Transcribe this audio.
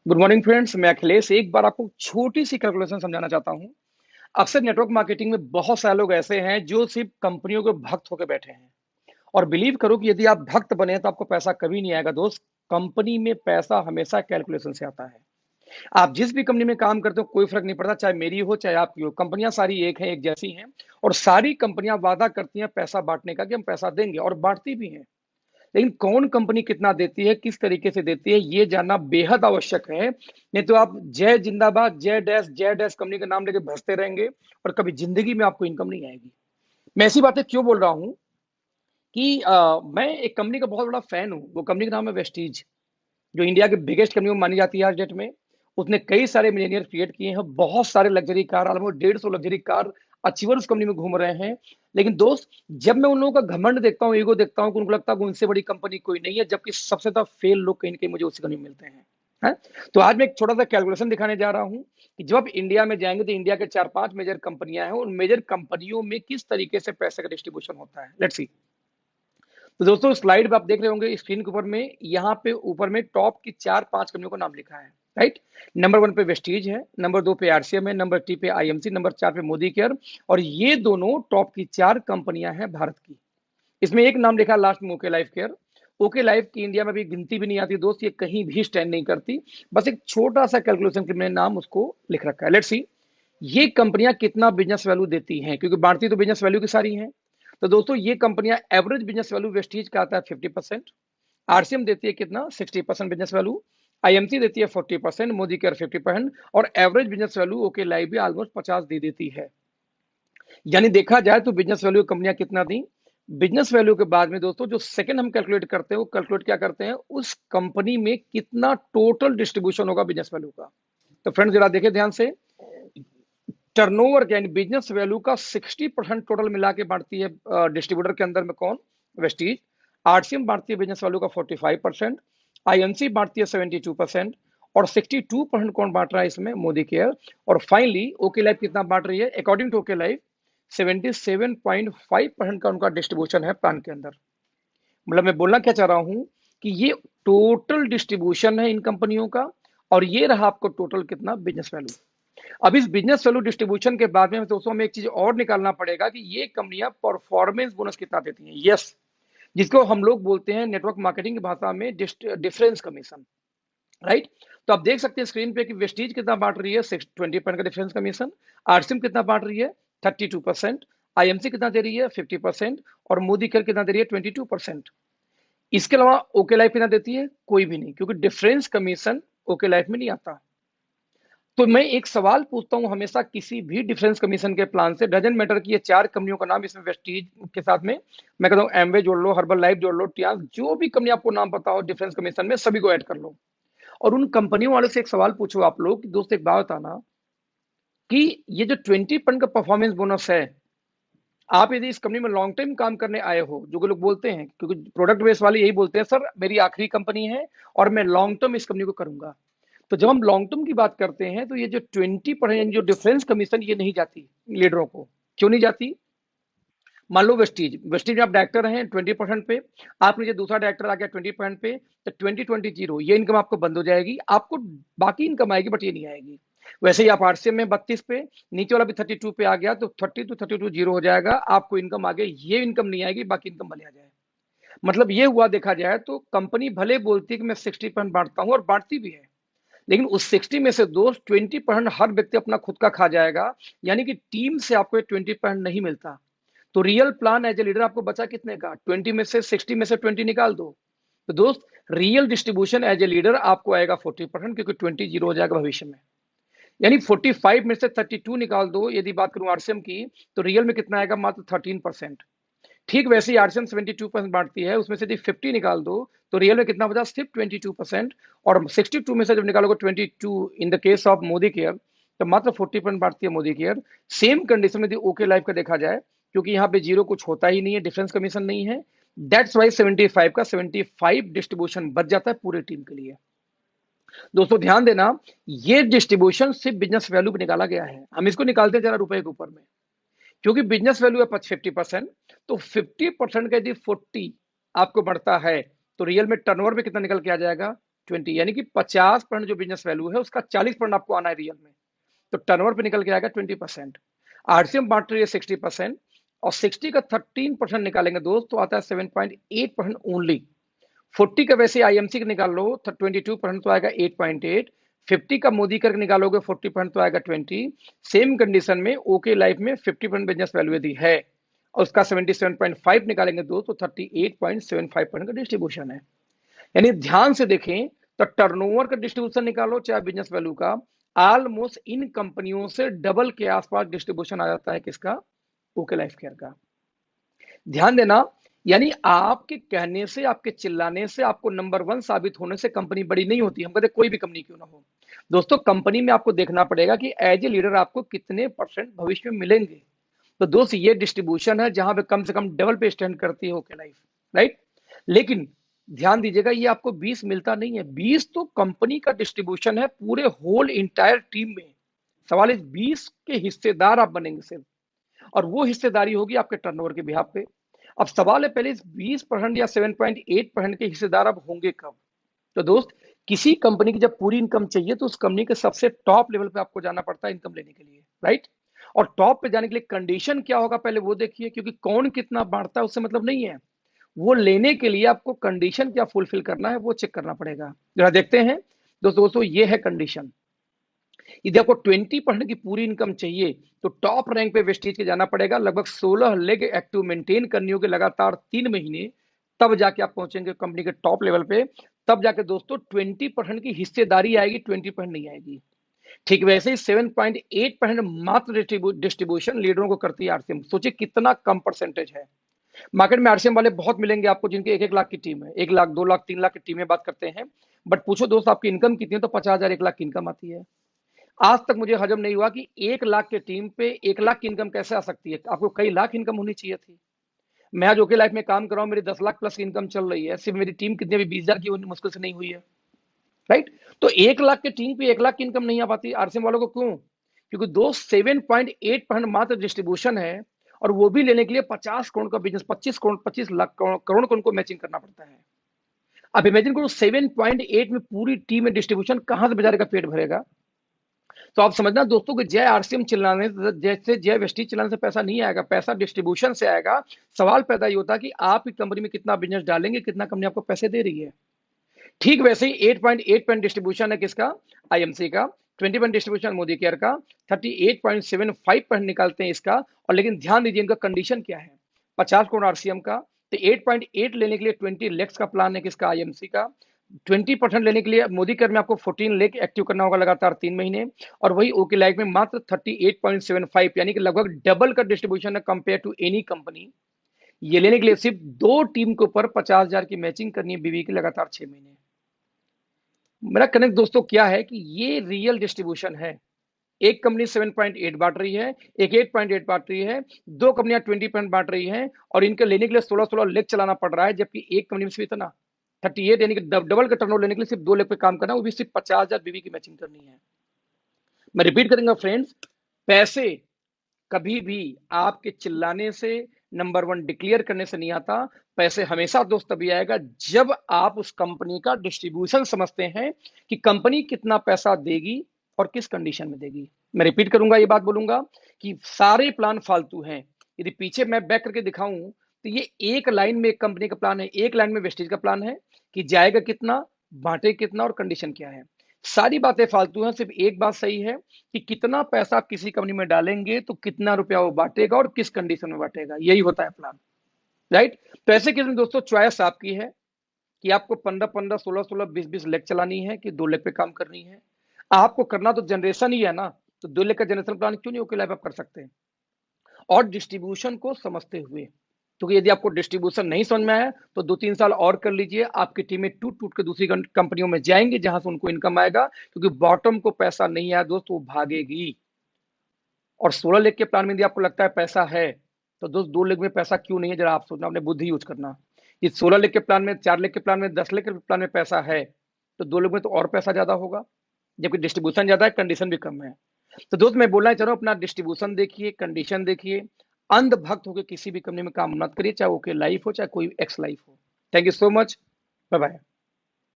Good morning friends, मैं अखिलेश एक बार आपको छोटी सी कैलकुलेशन समझाना चाहता हूं। अक्सर नेटवर्क मार्केटिंग में बहुत सारे लोग ऐसे हैं जो सिर्फ कंपनियों के भक्त होकर बैठे हैं। और बिलीव करो कि यदि आप भक्त बने तो आपको पैसा कभी नहीं आएगा दोस्त। कंपनी में पैसा हमेशा कैलकुलेशन से आता है। आप जिस भी कंपनी में काम करते हो कोई फर्क नहीं पड़ता, चाहे मेरी हो चाहे आपकी हो, कंपनियां सारी एक है, एक जैसी हैं। और सारी कंपनियां वादा करती हैं पैसा बांटने का कि हम पैसा देंगे, और बांटती भी हैं। लेकिन कौन कंपनी कितना देती है, किस तरीके से देती है, ये जानना बेहद आवश्यक है। नहीं तो आप जय जिंदाबाद, जय डैश कंपनी का नाम लेके भसते रहेंगे और कभी जिंदगी में आपको इनकम नहीं आएगी। मैं ऐसी बातें क्यों बोल रहा हूं कि मैं एक कंपनी का बहुत बड़ा फैन हूं। वो कंपनी का नाम है वेस्टीज, जो इंडिया के बिगेस्ट कंपनी में मानी जाती है आज डेट में। उसने कई सारे मिलीनियर क्रिएट किए हैं, बहुत सारे luxury car, almost 150 luxury car achiever उस कंपनी में घूम रहे हैं। लेकिन दोस्त, जब मैं उन लोगों का घमंड देखता हूँ, ईगो देखता हूँ, उनको लगता है कि उनसे बड़ी कंपनी कोई नहीं है, जबकि सबसे ज्यादा फेल लोग कहीं ना कहीं मुझे उसी कंपनी में मिलते हैं। है? तो आज मैं एक छोटा सा कैलकुलेशन दिखाने जा रहा हूँ कि जब आप इंडिया में जाएंगे तो इंडिया के 4-5 मेजर कंपनियां हैं, उन मेजर कंपनियों में किस तरीके से पैसे का डिस्ट्रीब्यूशन होता है। Let's see. तो दोस्तों, स्लाइड पे आप देख रहे होंगे स्क्रीन के ऊपर में, यहाँ पे ऊपर में टॉप की 4-5 कंपनियों का नाम लिखा है। राइट। नंबर 1 पे वेस्टीज है, नंबर 2 पे आरसीएम है, नंबर 3 पे आईएमसी, नंबर 4 पे मोदी केयर। और ये दोनों टॉप की 4 कंपनियां हैं भारत की। इसमें एक नाम लिखा लास्ट में, okay life care. Okay life की इंडिया में भी गिनती भी नहीं आती दोस्त, ये कहीं भी स्टैंड नहीं करती। बस एक छोटा सा कैलकुलेशन के मैंने नाम उसको लिख रखा है। लेट्स सी, ये कंपनियां कितना बिजनेस वैल्यू देती हैं, क्योंकि बांटती तो बिजनेस वैल्यू की सारी हैं। तो दोस्तों, ये कंपनियां एवरेज बिजनेस वैल्यू वेस्टीज का आता है 50%, आरसीएम देती है कितना 60% बिजनेस वैल्यू, आईएमसी देती है 40%, मोदी केयर 50%, और average business value okay life भी ऑलमोस्ट 50 दे देती है। यानी देखा जाए तो बिजनेस वैल्यू कंपनियां कितना दी। बिजनेस वैल्यू के बाद में दोस्तों जो सेकंड हम कैलकुलेट करते हैं, वो कैलकुलेट क्या करते हैं, उस कंपनी में कितना टोटल डिस्ट्रीब्यूशन होगा बिजनेस वैल्यू का। तो फ्रेंड्स, जरा देखिए ध्यान से। टर्नओवर यानी बिजनेस वैल्यू का 60% टोटल मिला के बांटती है डिस्ट्रीब्यूटर के अंदर में कौन, वेस्टीज। आरसीएम बांटती है बिजनेस वैल्यू का 45%, आईएनसी बांटती है 72%, और 62% कौन बांट रहा है इसमें, मोदी केयर। और फाइनली ओके लाइफ कितना बांट रही है, अकॉर्डिंग टू ओके लाइफ 77.5% का उनका डिस्ट्रीब्यूशन है प्लान के अंदर। मतलब मैं बोलना क्या चाह रहा हूं कि ये टोटल डिस्ट्रीब्यूशन है इन कंपनियों का, और ये रहा आपको टोटल कितना बिजनेस वैल्यू। अब इस बिजनेस वैल्यू डिस्ट्रीब्यूशन के बाद में दोस्तों हमें एक चीज और निकालना पड़ेगा कि ये कंपनियां परफॉर्मेंस बोनस कितना देती हैं। यस, जिसको हम लोग बोलते हैं नेटवर्क मार्केटिंग की भाषा में डिफरेंस कमीशन। राइट। तो आप देख सकते हैं स्क्रीन पे कि वेस्टीज कितना बांट रही है, 20% का डिफरेंस कमीशन। आरसीएम कितना बांट रही है, 32%। आईएमसी कितना दे रही है, 50%। और मोदी केयर कितना दे रही है, 22%। इसके अलावा ओके लाइफ कितना देती है, कोई भी नहीं, क्योंकि डिफरेंस कमीशन ओके लाइफ में नहीं आता। तो मैं एक सवाल पूछता हूं हमेशा किसी भी डिफरेंस कमीशन के प्लान से, डजेंट मैटर कि ये 4 कंपनियों का नाम इसमें वेस्टीज के साथ में, मैं कहता हूं एमवे जोड़ लो, हर्बल लाइफ जोड़ लो, टियास, जो भी कंपनी आपको नाम पता हो डिफरेंस कमीशन में, सभी को ऐड कर लो। और उन कंपनियों वाले से एक सवाल पूछो आप लोग कि दोस्त एक बात बताना कि ये जो 20% का परफॉर्मेंस बोनस है, आप यदि इस कंपनी में लॉन्ग टाइम काम करने आए हो, जो लोग बोलते हैं, क्योंकि प्रोडक्ट बेस वाले यही बोलते हैं, सर मेरी आखिरी कंपनी है और मैं लॉन्ग टर्म इस कंपनी को करूंगा। तो जब हम लॉन्ग टर्म की बात करते हैं तो ये जो 20% जो डिफरेंस कमीशन, ये नहीं जाती लीडरों को। क्यों नहीं जाती? मान लो वेस्टीज वेस्टीज में आप डायरेक्टर हैं 20% पे, आप नीचे दूसरा डायरेक्टर आ गया 20% पे, तो 20-20 ये इनकम आपको बंद हो जाएगी, आपको बाकी इनकम आएगी बट ये नहीं आएगी। वैसे ही आप आरसीएम में 32 पे, नीचे वाला भी 32 पे आ गया, तो 30 to 32 जीरो हो जाएगा, आपको इनकम आ गई, ये इनकम नहीं आएगी, बाकी इनकम भले आ जाए। मतलब ये हुआ, देखा जाए तो कंपनी भले बोलती है कि मैं 60% बांटता हूँ, और बांटती भी है, लेकिन उस 60 में से दोस्त 20% हर व्यक्ति अपना खुद का खा जाएगा। यानी कि टीम से आपको 20% नहीं मिलता। तो real plan as a leader आपको बचा कितने का, 20 में से 60 में से 20 निकाल दो। तो दोस्त, real distribution as a leader आपको आएगा 40%, क्योंकि 20 जीरो हो जाएगा भविष्य में। यानी 45 में से 32 निकाल दो, यदि बात करूं आरसीएम की, तो रियल में कितना आएगा, मात्र 13%। ठीक वैसे ही आरसीएम 72% बांटती है, उसमें से यदि 50 निकाल दो तो रियल में कितना बचा, सिर्फ 22%। और 62 में से जब निकालोगे 22 in the case of Modi care, तो मात्र 40% बांटती है मोदी केयर। सेम कंडीशन में यदि ओके लाइफ का देखा जाए, क्योंकि यहाँ पे जीरो कुछ होता ही नहीं है, डिफरेंस कमीशन नहीं है, दैट्स वाई 75 का 75 डिस्ट्रीब्यूशन बच जाता है पूरी टीम के लिए। दोस्तों ध्यान देना, ये डिस्ट्रीब्यूशन सिर्फ बिजनेस वैल्यू पे निकाला गया है। हम इसको निकालते हैं जरा रुपए के ऊपर में, क्योंकि बिजनेस वैल्यू है 50%, तो 50% का यदि 40 आपको बढ़ता है, तो रियल में टर्नओवर में कितना निकल के आ जाएगा, 20, यानी कि 50% जो बिजनेस वैल्यू है उसका 40% आपको आना है रियल में, तो टर्नओवर पे निकल के आएगा 20%। आरसीएम बांट रही है 60%, और 60 का 13% निकालेंगे दोस्त तो आता है 7.8% ओनली। 40 का वैसे आईएमसी का निकाल लो 22% तो आएगा 8.8। 50 का मोदी करके निकालोगे 40% तो आएगा 20। सेम कंडीशन में ओके लाइफ में 50% बिजनेस वैल्यू यदि है और उसका 77.5 निकालेंगे दोस्त तो 38.75% का डिस्ट्रीब्यूशन है। यानी ध्यान से देखें तो टर्नओवर का डिस्ट्रीब्यूशन निकालो चाहे बिजनेस वैल्यू का, ऑलमोस्ट इन कंपनियों से डबल के आसपास डिस्ट्रीब्यूशन आ जाता है किसका, ओके लाइफ केयर का। ध्यान देना, यानी आपके कहने से आपके चिल्लाने से आपको नंबर 1 साबित होने से कंपनी बड़ी नहीं होती। हम कहते कोई भी कंपनी क्यों ना हो दोस्तों, कंपनी में आपको देखना पड़ेगा कि एज ए लीडर आपको कितने परसेंट भविष्य में मिलेंगे। तो दोस्त ये डिस्ट्रीब्यूशन है जहां पे कम से कम डबल पे स्टैंड करती है ओके लाइफ, राइट। लेकिन ध्यान दीजिएगा ये आपको 20 मिलता नहीं है, 20 तो कंपनी का डिस्ट्रीब्यूशन है पूरे होल इंटायर टीम में। सवाल इस 20 के हिस्सेदार आप बनेंगे सिर्फ, और वो हिस्सेदारी होगी आपके टर्नओवर के बिहाफ पे। अब सवाल है पहले इस 20% या 7.8% के हिस्सेदार अब होंगे कब। तो दोस्त किसी कंपनी की जब पूरी इनकम चाहिए तो उस कंपनी के सबसे टॉप लेवल पे आपको जाना पड़ता है इनकम लेने के लिए, राइट। और टॉप पे जाने के लिए कंडीशन क्या होगा पहले वो देखिए, क्योंकि कौन कितना बांटता है उससे मतलब नहीं है, वो लेने के लिए आपको कंडीशन क्या फुलफिल करना है वो चेक करना पड़ेगा। जरा देखते हैं दोस्तों, ये है कंडीशन। यदि आपको 20% की पूरी इनकम चाहिए तो टॉप रैंक पे वेस्टीज के जाना पड़ेगा, लगभग 16 लेग एक्टिव मेंटेन करनी होगी लगातार 3 महीने, तब जाके आप पहुंचेंगे कंपनी के टॉप लेवल पे। तब जाके दोस्तों 20% की हिस्सेदारी आएगी, 20% नहीं आएगी। ठीक वैसे ही 7.8% मात्र डिस्ट्रीब्यूशन लीडरों को करती है आरसीएम। सोचिए कितना कम परसेंटेज है। मार्केट में आरसीएम वाले बहुत मिलेंगे आपको जिनके 1-1 लाख की टीम है, 1 लाख 2 लाख 3 लाख की टीमें बात करते हैं, बट पूछो दोस्त आपकी इनकम कितनी है तो 50,000 1 लाख की इनकम आती है। आज तक मुझे हजम नहीं हुआ कि 1 लाख के टीम पे 1 लाख की इनकम कैसे आ सकती है। आपको कई लाख इनकम होनी चाहिए थी। मैं आज ओके लाइफ में काम कर रहा हूं, मेरी 10 लाख प्लस की इनकम चल रही है, सिर्फ मेरी टीम कितनी भी 20,000 की होनी मुश्किल से नहीं हुई है, राइट। तो 1 लाख के टीम पे 1 लाख की इनकम नहीं आ पाती आरसीएम वालों को, क्यों? क्योंकि दोस्त 7.8% मात्र डिस्ट्रीब्यूशन है, और वो भी लेने के लिए 50 करोड़ का बिजनेस, 25 करोड़ 25 लाख करोड़ को उनको मैचिंग करना पड़ता है। अब इमेजिन करो 7.8 में पूरी टीम में डिस्ट्रीब्यूशन कहां से बेचारे का पेट भरेगा। तो आप समझना दोस्तों कि जय आरसीएम चिल्लाने जैसे जय वेस्टीज चिल्लाने से पैसा नहीं आएगा, पैसा डिस्ट्रीब्यूशन से आएगा। सवाल पैदा ये होता है कि आप की कंपनी में कितना बिजनेस डालेंगे, कितना कंपनी आपको पैसे दे रही है। ठीक वैसे ही 8.8% डिस्ट्रीब्यूशन है किसका, आईएमसी का। 20% डिस्ट्रीब्यूशन मोदी केयर का। 38.75% निकालते हैं इसका। और लेकिन ध्यान दीजिए इनका कंडीशन क्या है, 50 करोड़ आरसीएम का, तो 8.8 लेने के लिए 20 लेक्स का प्लान है किसका, आईएमसी का। 20% लेने के लिए मोदी केयर में आपको 14 लेख एक्टिव करना होगा लगातार 3 महीने, और वही ओके लाइफ में मात्र 38.75, यानी कि लगभग डबल का डिस्ट्रीब्यूशन है कंपेयर टू एनी कंपनी। ये लेने के लिए सिर्फ 2 टीम के ऊपर 50,000 की मैचिंग करनी है बीवी की लगातार 6 महीने। मेरा कनेक्ट दोस्तों क्या है कि ये रियल डिस्ट्रीब्यूशन है। एक कंपनी 7.8 बांट रही है, एक 8.8 बांट रही है, 2 कंपनियां 20% बांट रही हैं, और इनके लेने के लिए 16-16 लेग चलाना पड़ रहा है, जबकि एक कंपनी में सिर्फ इतना 38 यानी कि डबल का टर्नओवर लेने के लिए सिर्फ 2 लेग पे काम करना, वो भी सिर्फ 50,000 बीवी की मैचिंग करनी है। मैं रिपीट करूंगा फ्रेंड्स, पैसे कभी भी आपके चिल्लाने से, नंबर 1 डिक्लेयर करने से नहीं आता। पैसे हमेशा दोस्त तभी आएगा जब आप उस कंपनी का डिस्ट्रीब्यूशन समझते हैं कि कंपनी कितना पैसा देगी और किस कंडीशन में देगी। मैं रिपीट करूंगा, ये बात बोलूंगा कि सारे प्लान फालतू हैं। यदि पीछे मैं बैक करके दिखाऊं तो ये एक लाइन में एक कंपनी का प्लान है, एक लाइन में वेस्टेज का प्लान है कि जाएगा कितना, बांटे कितना और कंडीशन क्या है। सारी बातें फालतू हैं, सिर्फ एक बात सही है कि कितना पैसा आप किसी कंपनी में डालेंगे तो कितना रुपया वो बांटेगा और किस कंडीशन में बांटेगा, यही होता है प्लान, राइट। तो ऐसे केस में दोस्तों चॉइस आपकी है कि आपको 15-15, 16-16, 20-20 लेग चलानी है कि 2 लेग पे काम करनी है। आपको करना तो जनरेशन ही है ना, तो 2 लेग का जनरेशन प्लान क्यों नहीं ओके लाइफ आप कर सकते हैं, और डिस्ट्रीब्यूशन को समझते हुए। क्योंकि यदि आपको डिस्ट्रीब्यूशन नहीं समझ में आया तो 2-3 साल और कर लीजिए, आपकी टीमें टूट टूट के दूसरी कंपनियों में जाएंगी जहां से उनको इनकम आएगा, क्योंकि बॉटम को पैसा नहीं आया दोस्त वो भागेगी। और 16 लेग के प्लान में यदि आपको लगता है पैसा है तो दोस्त 2 लेग में पैसा क्यों नहीं है, जरा आप सोचना, अपने बुद्धि यूज करना। ये 16 लेग के प्लान में, 4 लेग के प्लान में, 10 लेग के प्लान में पैसा है तो 2 लेग में तो और पैसा ज्यादा होगा, जबकि डिस्ट्रीब्यूशन ज्यादा है, कंडीशन भी कम है। तो दोस्त मैं बोलना चाह रहा हूँ अपना डिस्ट्रीब्यूशन देखिए, कंडीशन देखिए, अंधभक्त होकर किसी भी कंपनी में काम मत करिए, चाहे ओके लाइफ हो चाहे कोई एक्स लाइफ हो। Thank you so much, bye bye.